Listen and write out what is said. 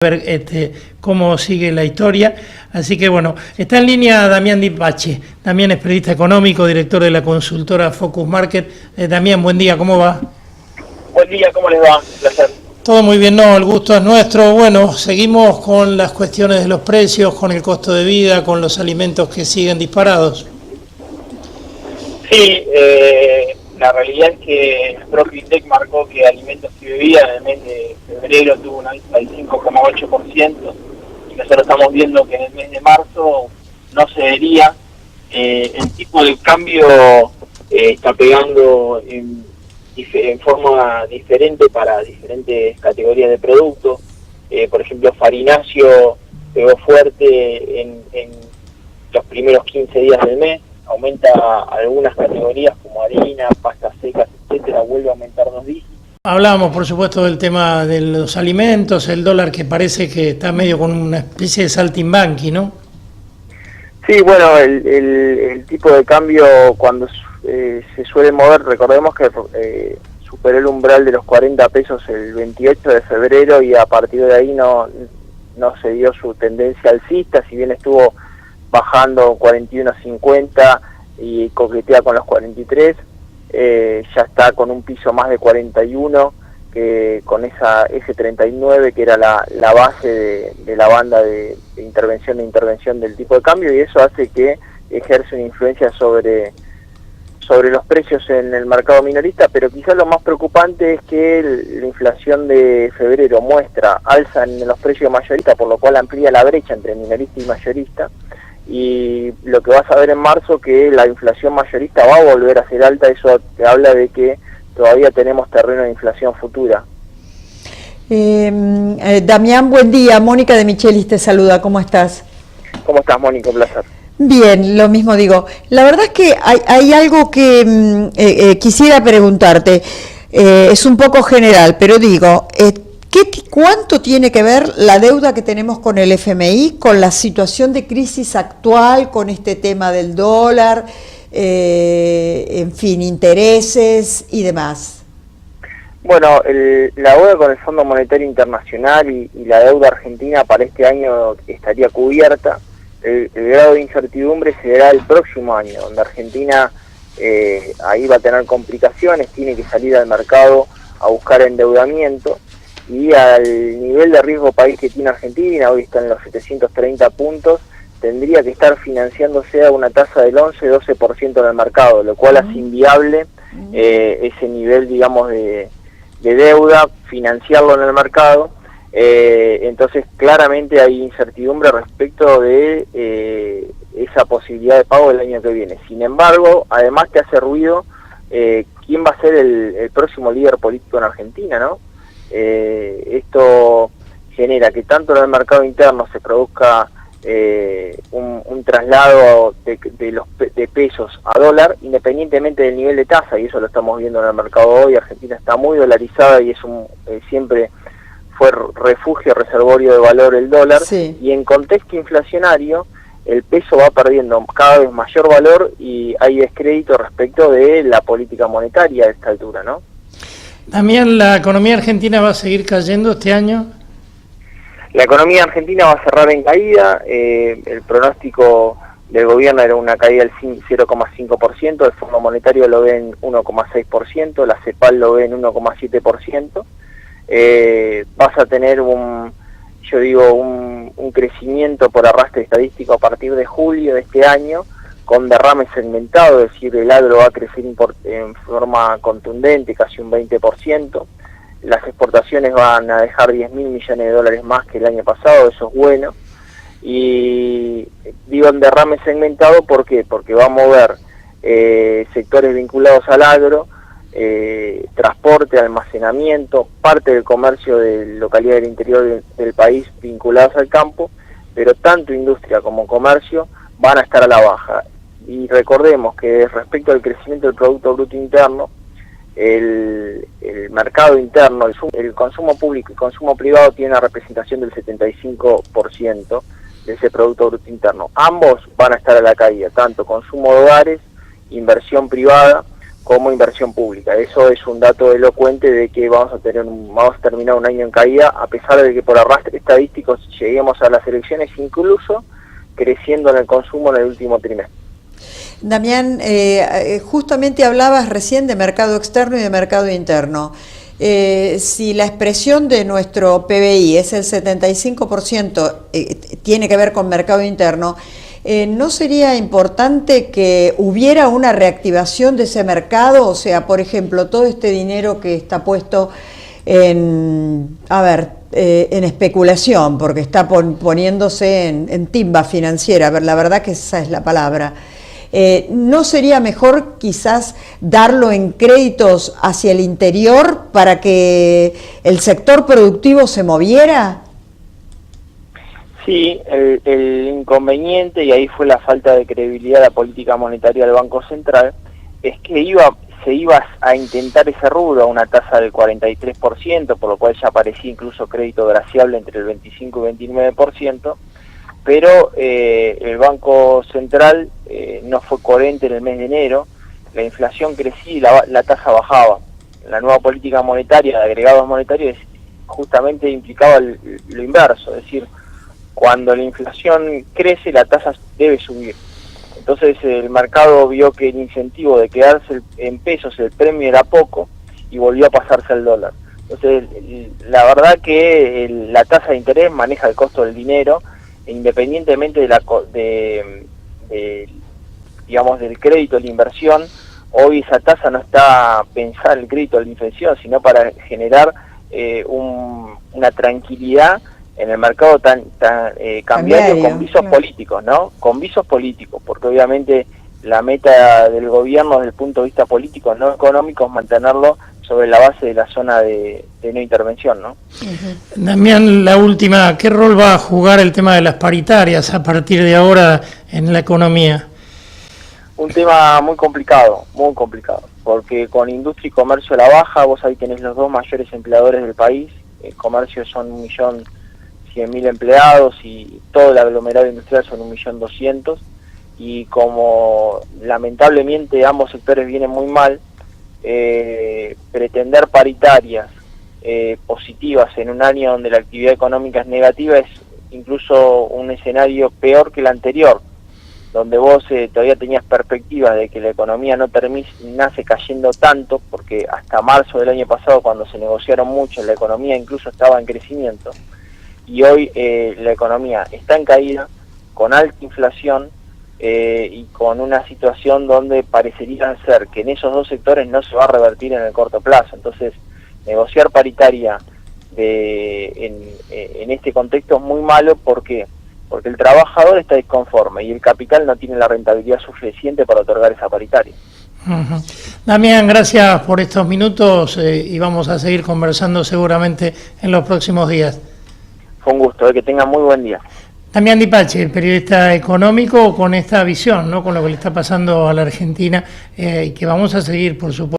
ver cómo sigue la historia. Así que bueno, está en línea Damián Dipache. Damián es periodista económico, director de la consultora Focus Market. Damián, buen día, ¿cómo va? Buen día, ¿cómo les va? Un placer. Todo muy bien, no, el gusto es nuestro. Bueno, seguimos con las cuestiones de los precios, con el costo de vida, con los alimentos que siguen disparados. Sí, la realidad es que el propio INDEC marcó que alimentos y bebidas en el mes de febrero tuvo una alza del 5,8% y nosotros estamos viendo que en el mes de marzo no se vería. El tipo de cambio está pegando en forma diferente para diferentes categorías de productos. Por ejemplo, farináceo pegó fuerte en los primeros 15 días del mes. Aumenta algunas categorías como harina, pastas secas, etcétera, vuelve a aumentar 2 dígitos. Hablábamos, por supuesto, del tema de los alimentos, el dólar que parece que está medio con una especie de saltimbanqui, ¿no? Sí, bueno, el tipo de cambio cuando se suele mover, recordemos que superó el umbral de los 40 pesos el 28 de febrero y a partir de ahí no se dio su tendencia alcista, si bien estuvo bajando 41.50 y coquetea con los 43, ya está con un piso más de 41, que con ese 39 que era la base de la banda de intervención del tipo de cambio, y eso hace que ejerce una influencia sobre los precios en el mercado minorista, pero quizás lo más preocupante es que la inflación de febrero muestra alza en los precios mayoristas, por lo cual amplía la brecha entre minorista y mayorista. Y lo que vas a ver en marzo, que la inflación mayorista va a volver a ser alta, eso te habla de que todavía tenemos terreno de inflación futura. Damián, buen día. Mónica de Michelis te saluda, ¿cómo estás? ¿Cómo estás, Mónica? Un placer. Bien, lo mismo digo. La verdad es que hay algo que quisiera preguntarte, es un poco general, pero digo, ¿cuánto tiene que ver la deuda que tenemos con el FMI, con la situación de crisis actual, con este tema del dólar, en fin, intereses y demás? Bueno, la deuda con el Fondo Monetario Internacional y la deuda argentina para este año estaría cubierta. El grado de incertidumbre se dará el próximo año, donde Argentina ahí va a tener complicaciones, tiene que salir al mercado a buscar endeudamiento. Y al nivel de riesgo país que tiene Argentina, hoy está en los 730 puntos, tendría que estar financiándose a una tasa del 11-12% en el mercado, lo cual hace inviable ese nivel, digamos, de deuda, financiarlo en el mercado. Entonces, claramente hay incertidumbre respecto de esa posibilidad de pago del año que viene. Sin embargo, además te hace ruido quién va a ser el próximo líder político en Argentina, ¿no? Esto genera que tanto en el mercado interno se produzca un traslado de pesos a dólar, independientemente del nivel de tasa, y eso lo estamos viendo en el mercado hoy. Argentina está muy dolarizada y es siempre fue refugio, reservorio de valor el dólar, sí. Y en contexto inflacionario el peso va perdiendo cada vez mayor valor y hay descrédito respecto de la política monetaria a esta altura, ¿no? También la economía argentina va a seguir cayendo este año. La economía argentina va a cerrar en caída. El pronóstico del gobierno era una caída del 0,5%, el Fondo Monetario lo ve en 1,6%, la CEPAL lo ve en 1,7%. Vas a tener un crecimiento por arrastre estadístico a partir de julio de este año, con derrame segmentado, es decir, el agro va a crecer en forma contundente, casi un 20%. Las exportaciones van a dejar 10.000 millones de dólares más que el año pasado, eso es bueno. Y digo en derrame segmentado, ¿por qué? Porque va a mover sectores vinculados al agro, transporte, almacenamiento, parte del comercio de localidades del interior del país vinculados al campo, pero tanto industria como comercio van a estar a la baja. Y recordemos que respecto al crecimiento del Producto Bruto Interno, el mercado interno, el consumo público y consumo privado tiene una representación del 75% de ese Producto Bruto Interno. Ambos van a estar a la caída, tanto consumo de hogares, inversión privada, como inversión pública. Eso es un dato elocuente de que vamos a terminar un año en caída, a pesar de que por arrastre estadístico lleguemos a las elecciones, incluso creciendo en el consumo en el último trimestre. Damián, justamente hablabas recién de mercado externo y de mercado interno. Si la expresión de nuestro PBI es el 75%, tiene que ver con mercado interno, ¿no sería importante que hubiera una reactivación de ese mercado? O sea, por ejemplo, todo este dinero que está puesto en especulación, porque está poniéndose en timba financiera, a ver, la verdad que esa es la palabra. ¿No sería mejor quizás darlo en créditos hacia el interior para que el sector productivo se moviera? Sí, el inconveniente, y ahí fue la falta de credibilidad de la política monetaria del Banco Central, es que se iba a intentar ese rubro a una tasa del 43%, por lo cual ya aparecía incluso crédito graciable entre el 25 y 29%, pero el Banco Central no fue coherente en el mes de enero, la inflación crecía y la tasa bajaba. La nueva política monetaria de agregados monetarios justamente implicaba lo inverso, es decir, cuando la inflación crece, la tasa debe subir. Entonces el mercado vio que el incentivo de quedarse en pesos, el premio era poco, y volvió a pasarse al dólar. Entonces la verdad que la tasa de interés maneja el costo del dinero, e independientemente digamos, del crédito de la inversión. Hoy esa tasa no está pensada en el crédito de la inversión, sino para generar una tranquilidad en el mercado tan cambiario, con visos políticos, ¿no? Con visos políticos, porque obviamente la meta del gobierno desde el punto de vista político, no económico, es mantenerlo sobre la base de la zona de no intervención, ¿no? Damián, la última, ¿qué rol va a jugar el tema de las paritarias a partir de ahora en la economía? Un tema muy complicado, porque con industria y comercio a la baja, vos ahí tenés los dos mayores empleadores del país. El comercio son 1.100.000 empleados y todo el aglomerado industrial son 1.200.000, y como lamentablemente ambos sectores vienen muy mal, pretender paritarias positivas en un año donde la actividad económica es negativa es incluso un escenario peor que el anterior, donde vos todavía tenías perspectivas de que la economía no terminase cayendo tanto, porque hasta marzo del año pasado, cuando se negociaron mucho, la economía incluso estaba en crecimiento, y hoy la economía está en caída, con alta inflación, y con una situación donde parecería ser que en esos dos sectores no se va a revertir en el corto plazo. Entonces, negociar paritaria en este contexto es muy malo. ¿Por qué? Porque el trabajador está disconforme y el capital no tiene la rentabilidad suficiente para otorgar esa paritaria. Damián, gracias por estos minutos y vamos a seguir conversando seguramente en los próximos días. Fue un gusto, que tengan muy buen día. Damián Di Pace, el periodista económico, con esta visión, ¿no?, con lo que le está pasando a la Argentina, y que vamos a seguir, por supuesto.